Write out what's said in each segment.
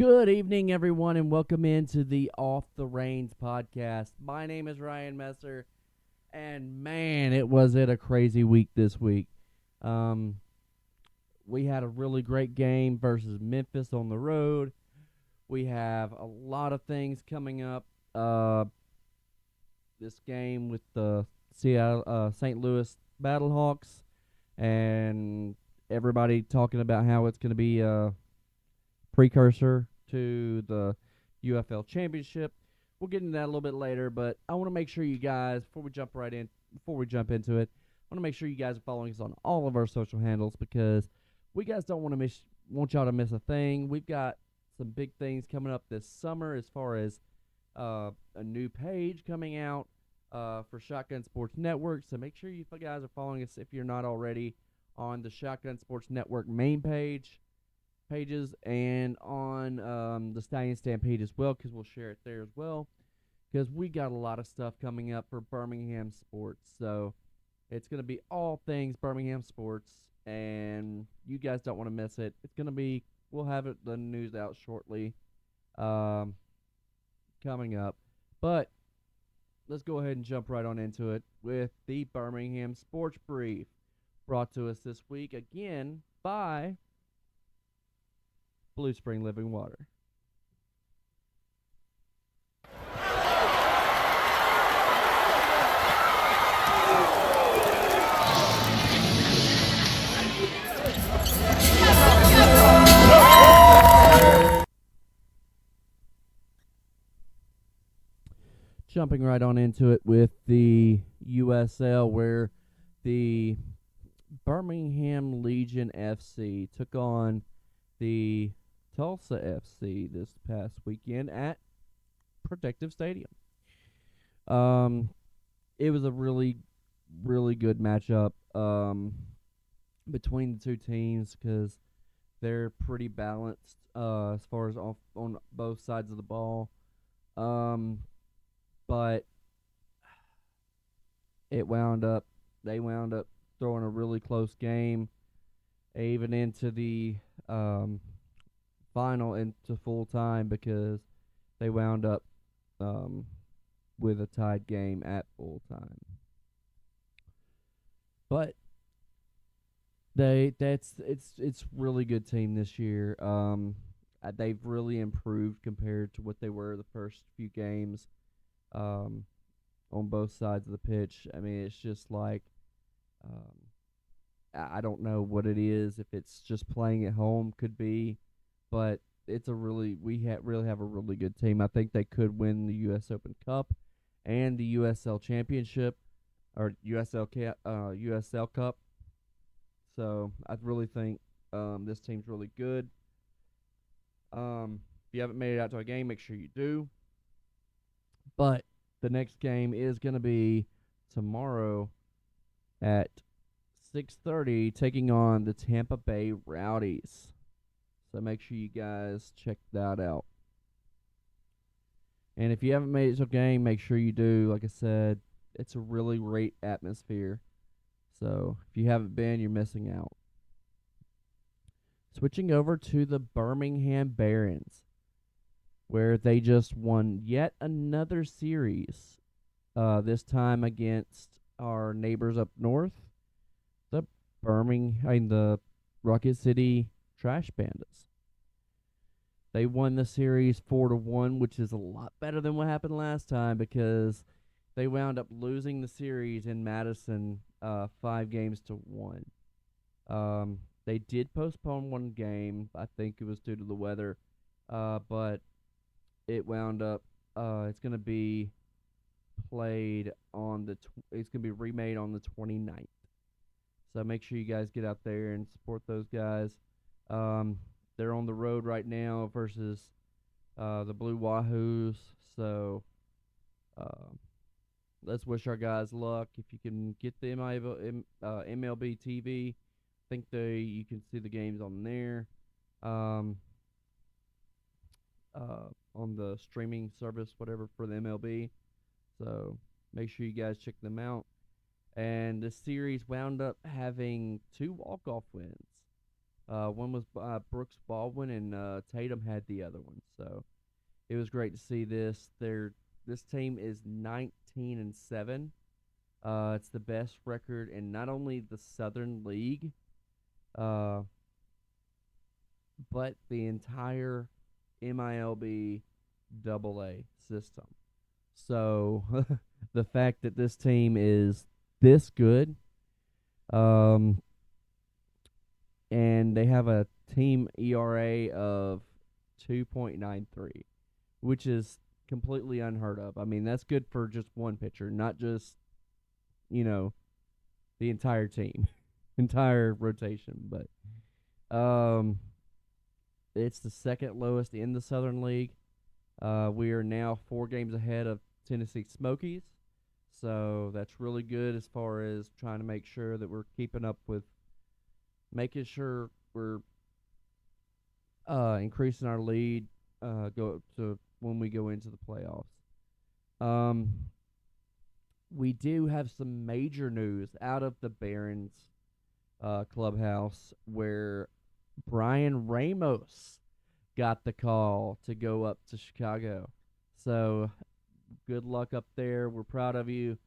Good evening, everyone, and welcome into the Off the Reins podcast. My name is Ryan Messer, and man, was it a crazy week this week. Um, we had a really great game versus Memphis on the road. We have a lot of things coming up. This game with the St. Louis Battlehawks, and everybody talking about how it's going to be precursor to the UFL Championship. We'll get into that a little bit later, but I want to make sure you guys, before we jump into it, I want to make sure you guys are following us on all of our social handles because we guys don't want y'all to miss a thing. We've got some big things coming up this summer as far as a new page coming out for Shotgun Sports Network. So make sure you guys are following us if you're not already on the Shotgun Sports Network main pages and on the Stallion Stampede as well, because we'll share it there as well, because we got a lot of stuff coming up for Birmingham Sports. So it's going to be all things Birmingham Sports, and you guys don't want to miss it. It's going to be, we'll have the news out shortly coming up. But let's go ahead and jump right on into it with the Birmingham Sports Brief, brought to us this week again by Blue Spring Living Water. Jumping right on into it with the USL, where the Birmingham Legion FC took on the Tulsa FC this past weekend at Protective Stadium. It was a really, really good matchup between the two teams because they're pretty balanced as far as on both sides of the ball. But they wound up throwing a really close game, even into the final, into full time, because they wound up with a tied game at full time. But it's really good team this year. They've really improved compared to what they were the first few games. On both sides of the pitch. I mean, it's just like I don't know what it is. If it's just playing at home, could be, but it's a really really have a really good team. I think they could win the U.S. Open Cup and the USL Championship or USL Cup. So I really think this team's really good. If you haven't made it out to a game, make sure you do. But the next game is going to be tomorrow at 6:30, taking on the Tampa Bay Rowdies. So make sure you guys check that out. And if you haven't made it to a game, make sure you do. Like I said, it's a really great atmosphere. So if you haven't been, you're missing out. Switching over to the Birmingham Barons, where they just won yet another series, this time against our neighbors up north, the the Rocket City Trash Pandas. They won the series 4-1, which is a lot better than what happened last time because they wound up losing the series in Madison 5-1. They did postpone one game. I think it was due to the weather, but it wound up it's going to be played on it's going to be remade on the 29th. So make sure you guys get out there and support those guys. They're on the road right now versus the Blue Wahoos. So let's wish our guys luck. If you can get the MLB TV, I think you can see the games on there. On the streaming service, whatever, for the MLB. So make sure you guys check them out. And the series wound up having 2 walk-off wins. One was Brooks Baldwin, and Tatum had the other one. So it was great to see this. This team is 19-7. It's the best record in not only the Southern League, uh, but the entire MILB AA system. So the fact that this team is this good, um, and they have a team ERA of 2.93, which is completely unheard of. I mean, that's good for just one pitcher, not just, you know, the entire team, entire rotation. But it's the second lowest in the Southern League. We are now 4 games ahead of Tennessee Smokies. So that's really good as far as trying to make sure that we're keeping up with making sure we're increasing our lead go to when we go into the playoffs. Um, we do have some major news out of the Barons clubhouse where Brian Ramos got the call to go up to Chicago. So good luck up there. We're proud of you.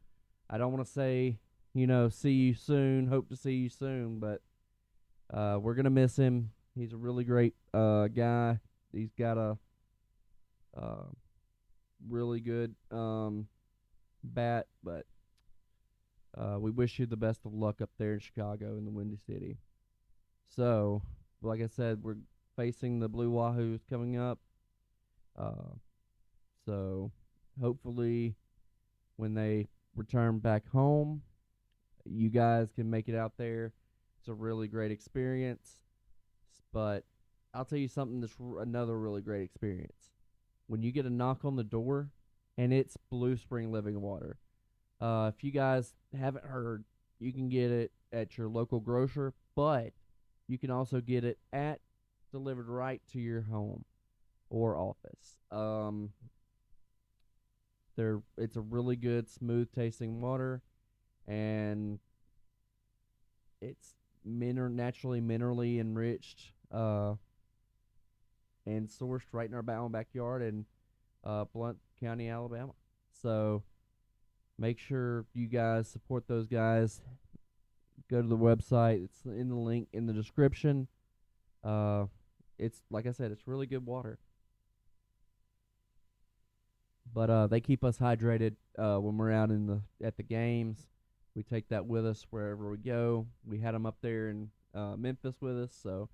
I don't want to say, see you soon, hope to see you soon, but we're going to miss him. He's a really great guy. He's got a really good bat, but we wish you the best of luck up there in Chicago in the Windy City. So, like I said, we're facing the Blue Wahoos coming up. So, hopefully, when they return back home, you guys can make it out there. It's a really great experience. But I'll tell you something that's another really great experience. When you get a knock on the door and it's Blue Spring Living Water. If you guys haven't heard, you can get it at your local grocer, but you can also get it delivered right to your home or office. It's a really good, smooth tasting water, and it's naturally minerally enriched and sourced right in our own backyard in Blount County, Alabama. So make sure you guys support those guys. Go to the website. It's in the link in the description. It's like I said, it's really good water. But they keep us hydrated when we're out at the games. We take that with us wherever we go. We had them up there in Memphis with us, so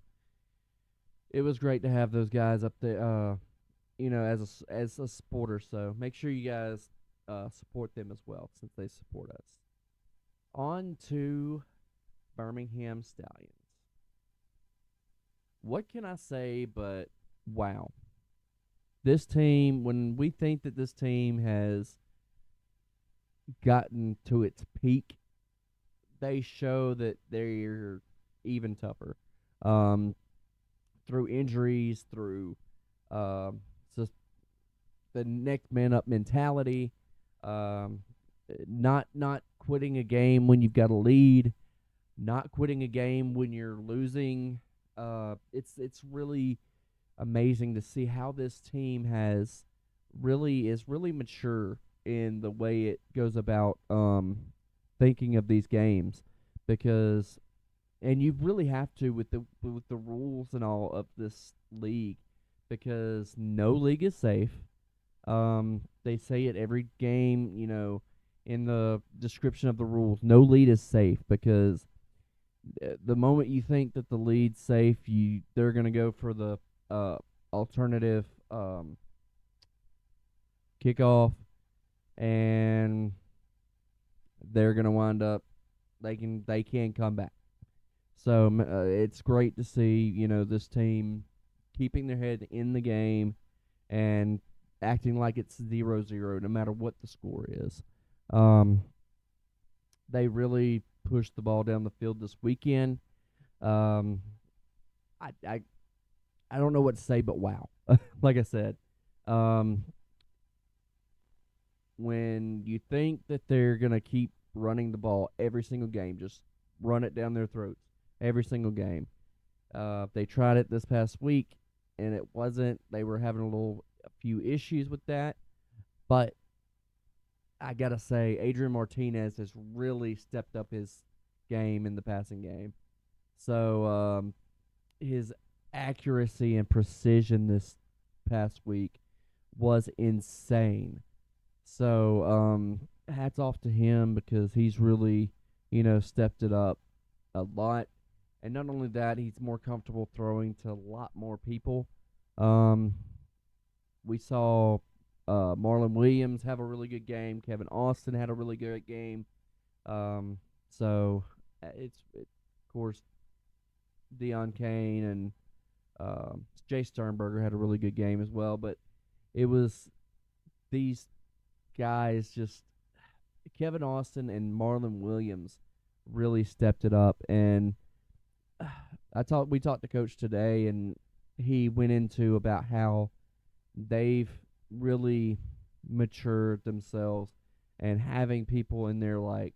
it was great to have those guys up there. As a supporter. So make sure you guys support them as well, since they support us. On to Birmingham Stallions. What can I say but wow. This team, when we think that this team has gotten to its peak, they show that they're even tougher. Through injuries, through just the next man up mentality, not quitting a game when you've got a lead, not quitting a game when you're losing. It's really amazing to see how this team is really mature in the way it goes about thinking of these games, because and you really have to with the rules and all of this league, because no league is safe. They say it every game, in the description of the rules. No lead is safe, because the moment you think that the lead's safe, they're gonna go for the alternative kickoff, and they're gonna wind up they can come back. So it's great to see this team keeping their head in the game and acting like it's 0-0 no matter what the score is. They really pushed the ball down the field this weekend. I don't know what to say but wow. Like I said, when you think that they're gonna keep running the ball every single game, just run it down their throats every single game, They tried it this past week, and it wasn't. They were having a few issues with that. But I gotta say, Adrian Martinez has really stepped up his game in the passing game. So his accuracy and precision this past week was insane. So hats off to him because he's really, stepped it up a lot. And not only that, he's more comfortable throwing to a lot more people. Um, we saw Marlon Williams have a really good game. Kevin Austin had a really good game. Um, so of course Deion Kane and Jay Sternberger had a really good game as well. But it was these guys just Kevin Austin and Marlon Williams really stepped it up. And we talked to Coach today, and he went into about how they've really matured themselves, and having people in there like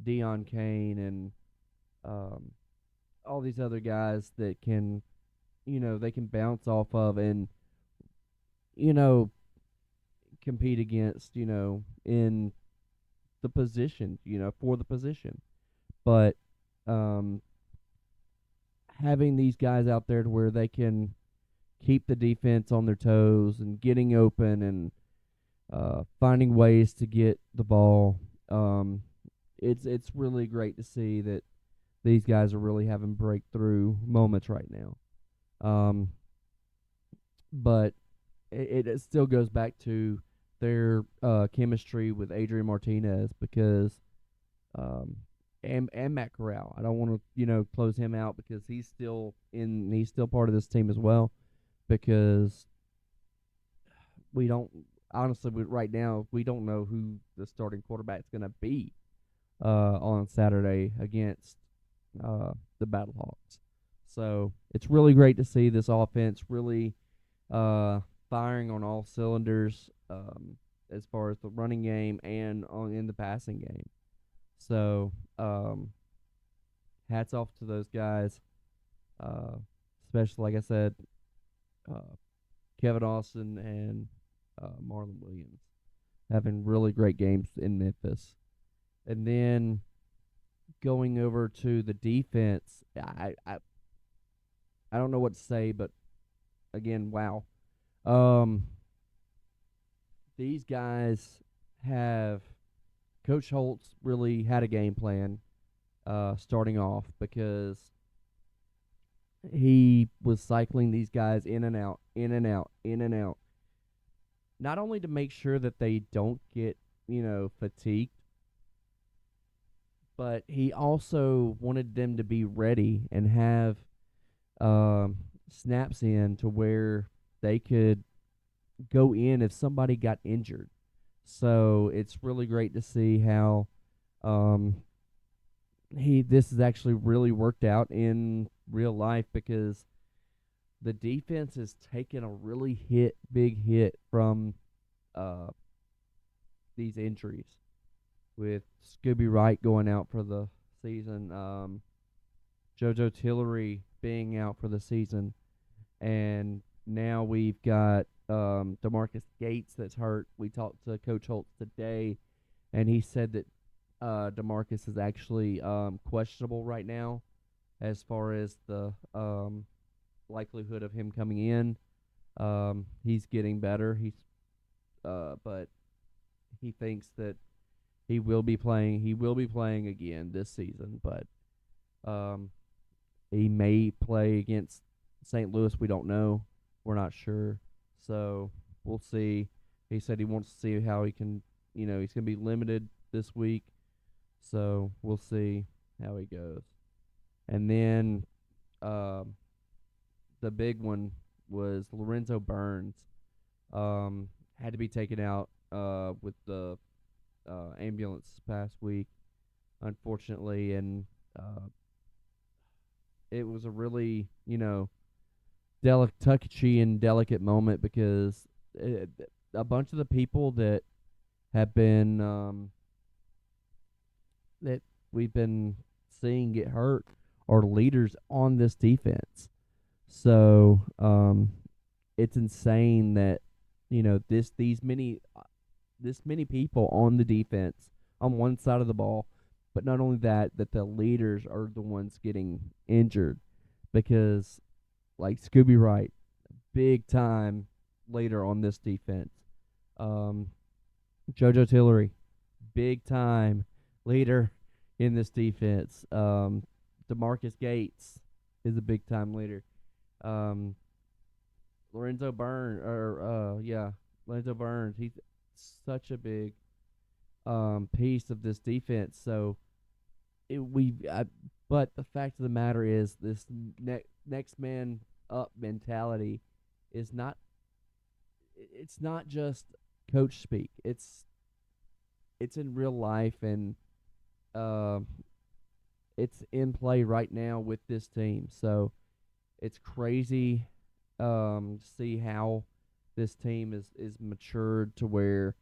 Deion Kane and um, all these other guys that can, they can bounce off of and, you know, compete against, in the position, for the position. But um, having these guys out there to where they can keep the defense on their toes and getting open and finding ways to get the ball. It's really great to see that these guys are really having breakthrough moments right now. Um, but it still goes back to their chemistry with Adrian Martinez because um, and Matt Corral. I don't want to close him out because he's still part of this team as well because we don't honestly right now we don't know who the starting quarterback's going to be on Saturday against the Battlehawks. So it's really great to see this offense really firing on all cylinders as far as the running game and in the passing game. So hats off to those guys, uh, especially like I said, uh, Kevin Austin and Marlon Williams having really great games in Memphis. And then going over to the defense, I don't know what to say, but again, wow. Um, these guys have Coach Holtz really had a game plan starting off because he was cycling these guys in and out, in and out, in and out. Not only to make sure that they don't get, fatigued, but he also wanted them to be ready and have snaps in to where they could go in if somebody got injured. So it's really great to see how um, this has actually really worked out in real life because the defense has taken a really big hit from uh, these injuries with Scooby Wright going out for the season, JoJo Tillery being out for the season, and now we've got DeMarcus Gates that's hurt. We talked to Coach Holtz today, and he said that DeMarcus is actually questionable right now as far as the likelihood of him coming in. He's getting better. But he thinks that he will be playing. He will be playing again this season, but um, he may play against St. Louis. We don't know. We're not sure. So we'll see. He said he wants to see how he can. He's going to be limited this week. So we'll see how he goes. And then the big one was Lorenzo Burns. Had to be taken out with the ambulance this past week, unfortunately, and it was a really, touchy and delicate moment because a bunch of the people that have been that we've been seeing get hurt are leaders on this defense. So it's insane that this many people on the defense on one side of the ball, but not only that, that the leaders are the ones getting injured because like Scooby Wright, big time leader on this defense. Um, JoJo Tillery, big time leader in this defense. DeMarcus Gates is a big time leader. Um, Lorenzo Burns, Lorenzo Burns. He's such a big piece of this defense. So it, we, I, but the fact of the matter is, this next man up mentality is not. It's not just coach speak. It's in real life, and um, it's in play right now with this team. So it's crazy to see how this team is matured to where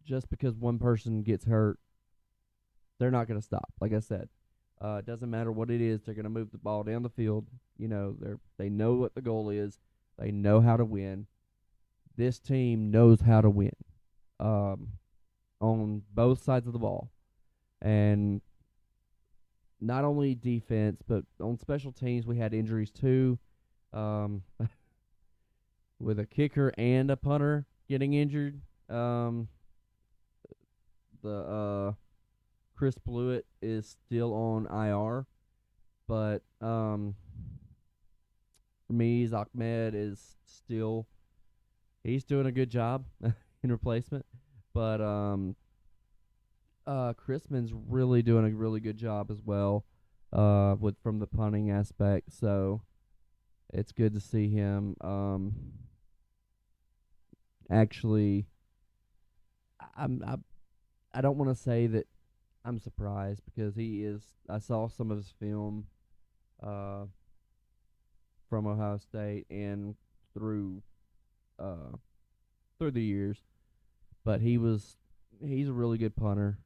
just because one person gets hurt, they're not going to stop. Like I said, it doesn't matter what it is; they're going to move the ball down the field. They know what the goal is. They know how to win. This team knows how to win um, on both sides of the ball, and not only defense but on special teams. We had injuries too, um, with a kicker and a punter getting injured. Um, the Chris Blewett is still on IR, but Ramiz Ahmed is still he's doing a good job in replacement, but Chrisman's really doing a really good job as well, with from the punting aspect. So it's good to see him actually. I I don't want to say that I'm surprised because he is. I saw some of his film uh, from Ohio State and through uh, through the years, but he's a really good punter.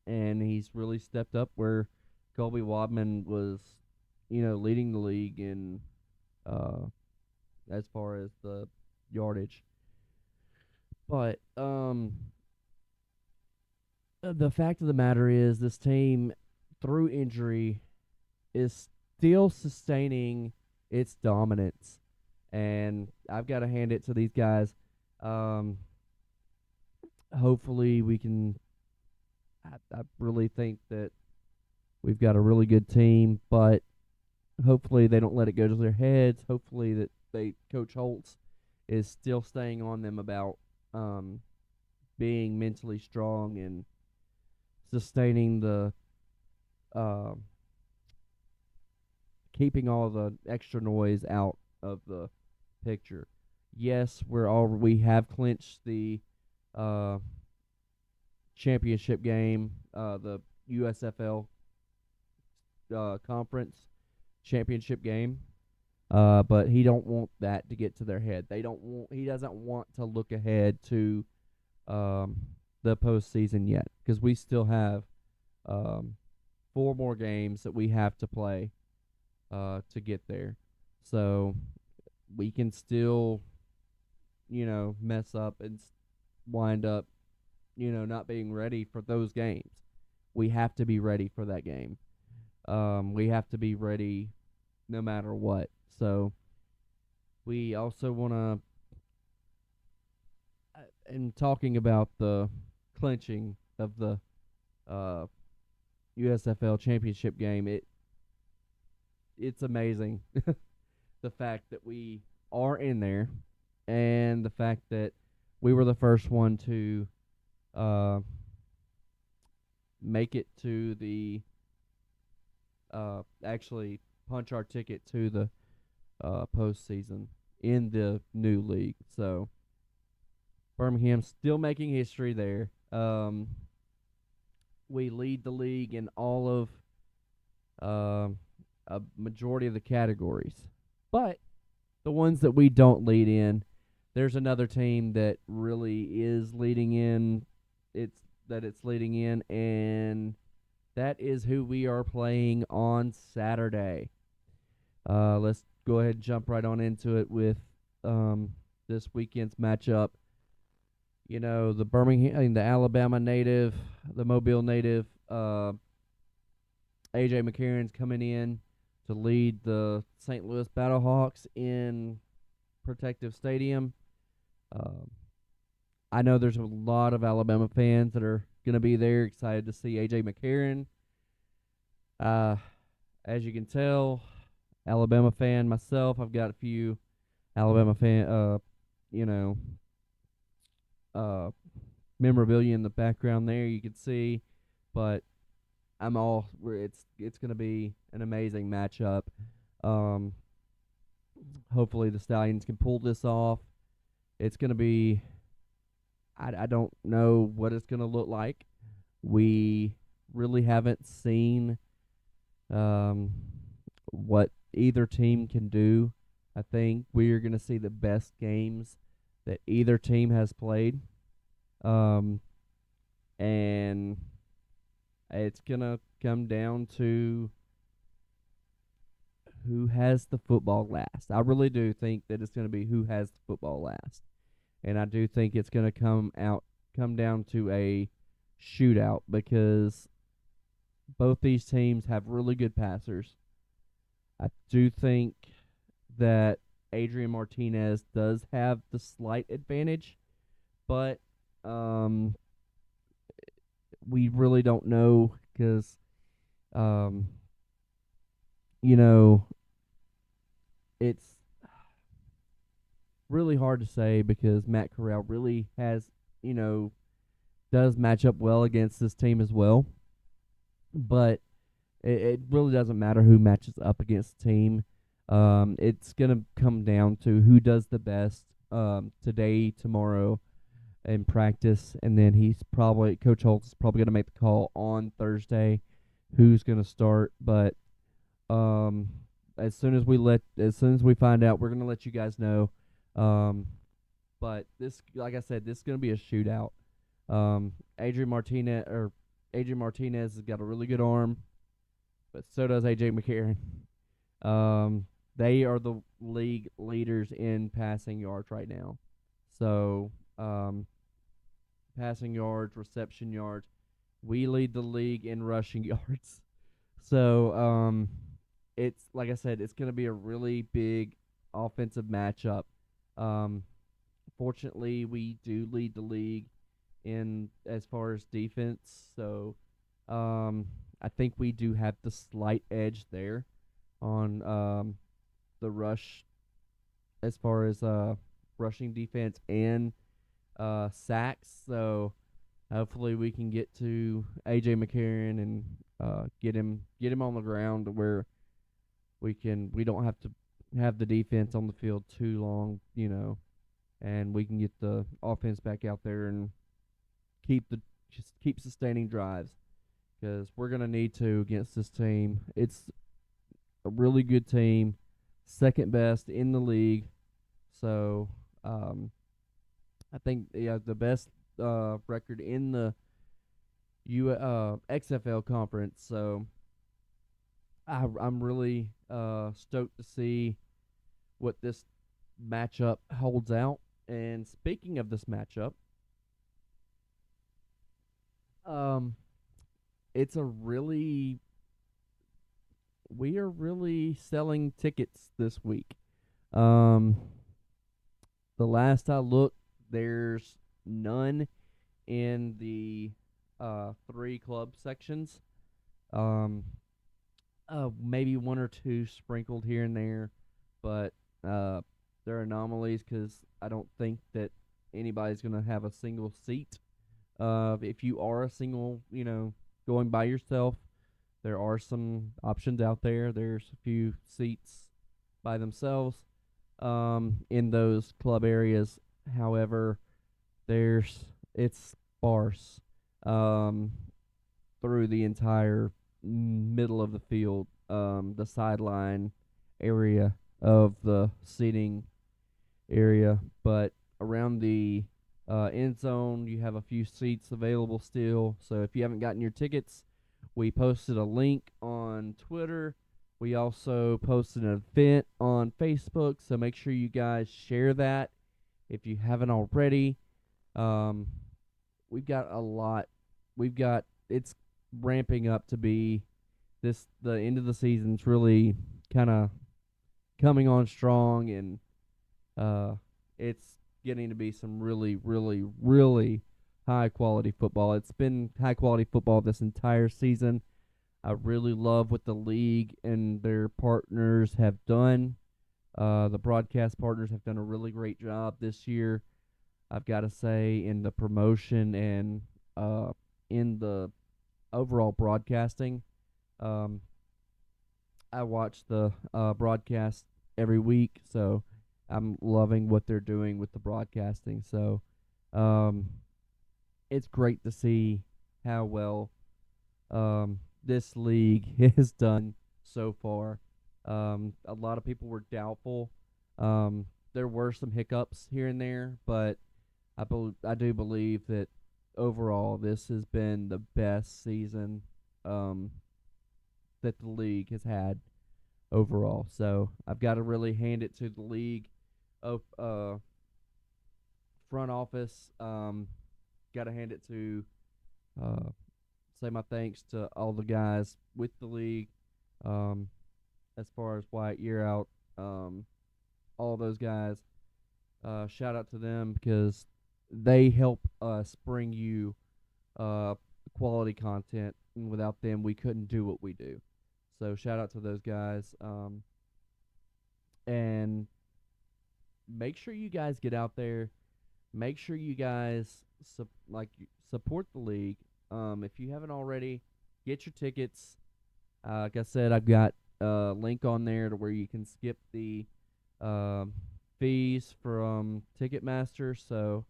And he's really stepped up where Colby Wadman was, leading the league in uh, as far as the yardage. But the fact of the matter is, this team, through injury, is still sustaining its dominance, and I've got to hand it to these guys. Um, Hopefully, we can. I really think that we've got a really good team, but hopefully they don't let it go to their heads. Hopefully that Coach Holtz is still staying on them about um, being mentally strong and sustaining the uh, keeping all the extra noise out of the picture. Yes, we have clinched the uh, championship game, the USFL conference championship game. But he don't want that to get to their head. He doesn't want to look ahead to um, the postseason yet because we still have um, 4 more games that we have to play to get there. So we can still, mess up and wind up, not being ready for those games. We have to be ready for that game. We have to be ready no matter what. So we also want to, in talking about the clinching of the uh, USFL championship game, it's amazing the fact that we are in there, and the fact that we were the first one to uh, make it to the actually punch our ticket to the postseason in the new league. So Birmingham still making history there. We lead the league in all of a majority of the categories, but the ones that we don't lead in, there's another team that really is leading in. It's leading in, and that is who we are playing on Saturday. Let's go ahead and jump right on into it with this weekend's matchup. The the Alabama native, the Mobile native, AJ McCarron's coming in to lead the St. Louis Battlehawks in Protective Stadium. Um, I know there's a lot of Alabama fans that are going to be there, excited to see AJ McCarron. Uh, as you can tell, Alabama fan myself. I've got a few Alabama fan, you know, uh, memorabilia in the background there. You can see, but I'm all. It's going to be an amazing matchup. Um, Hopefully the Stallions can pull this off. It's going to be. I don't know what it's going to look like. We really haven't seen um, what either team can do. I think we are going to see the best games that either team has played. Um, and it's going to come down to who has the football last. I really do think that it's going to be who has the football last. And I do think it's going to come down to a shootout because both these teams have really good passers. I do think that Adrian Martinez does have the slight advantage, but um, we really don't know because, um, you know, it's really hard to say because Matt Corral really has, does match up well against this team as well. But it really doesn't matter who matches up against the team. It's going to come down to who does the best today, tomorrow, in practice, and then Coach Holtz is probably going to make the call on Thursday who's going to start. But um, as soon as we find out, we're going to let you guys know. But this, like I said, this is going to be a shootout. Adrian Martinez has got a really good arm, but so does AJ McCarron. They are the league leaders in passing yards right now. So, passing yards, reception yards, we lead the league in rushing yards. So, it's like I said, it's going to be a really big offensive matchup. Um, Fortunately, we do lead the league in as far as defense. So, I think we do have the slight edge there on the rush as far as rushing defense and sacks. So hopefully we can get to AJ McCarron and get him on the ground to where we don't have to have the defense on the field too long, and we can get the offense back out there and keep sustaining drives because we're gonna need to against this team. It's a really good team, second best in the league. So I think the best record in the XFL conference. So I'm really stoked to see what this matchup holds out. And speaking of this matchup, it's a really we are really selling tickets this week. Um, the last I looked, there's none in the three club sections. Um, Maybe one or two sprinkled here and there, but they're anomalies because I don't think that anybody's gonna have a single seat. If you are a single, going by yourself, there are some options out there. There's a few seats by themselves in those club areas. However, it's sparse um, through the entire middle of the field, the sideline area of the seating area, but around the end zone, you have a few seats available still. So if you haven't gotten your tickets, we posted a link on Twitter We also posted an event on Facebook, so make sure you guys share that if you haven't already. Um, we've got a lot. We've got it's ramping up to be the end of the season's really kind of coming on strong, and uh, it's getting to be some really, really, really high quality football. It's been high quality football this entire season. I really love what the league and their partners have done. The broadcast partners have done a really great job this year. I've got to say, in the promotion and in the overall broadcasting. Um, I watch the broadcast every week, so I'm loving what they're doing with the broadcasting. So um, it's great to see how well this league has done so far. A lot of people were doubtful. There were some hiccups here and there, but I do believe that overall this has been the best season um, that the league has had overall. So I've got to really hand it to the league of front office. Got to hand it to uh, say my thanks to all the guys with the league. Um, as far as Wyatt Year Out, all those guys. Shout out to them because they help us bring you uh, quality content, and without them, we couldn't do what we do. So shout out to those guys. And make sure you guys get out there. Make sure you guys support the league. If you haven't already, get your tickets. Like I said, I've got a link on there to where you can skip the fees from Ticketmaster. So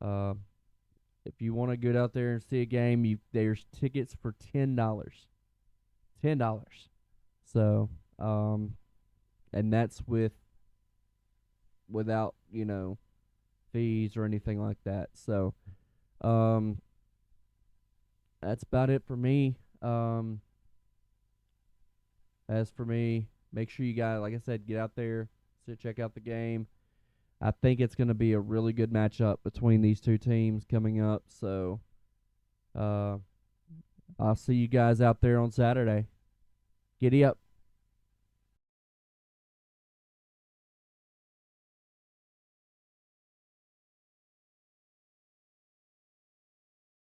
uh, if you want to get out there and see a game, there's tickets for $10. $10. So and that's without fees or anything like that. So um, that's about it for me. As for me, make sure you guys, like I said, get out there, check out the game. I think it's going to be a really good matchup between these two teams coming up. So uh, I'll see you guys out there on Saturday. Giddy up.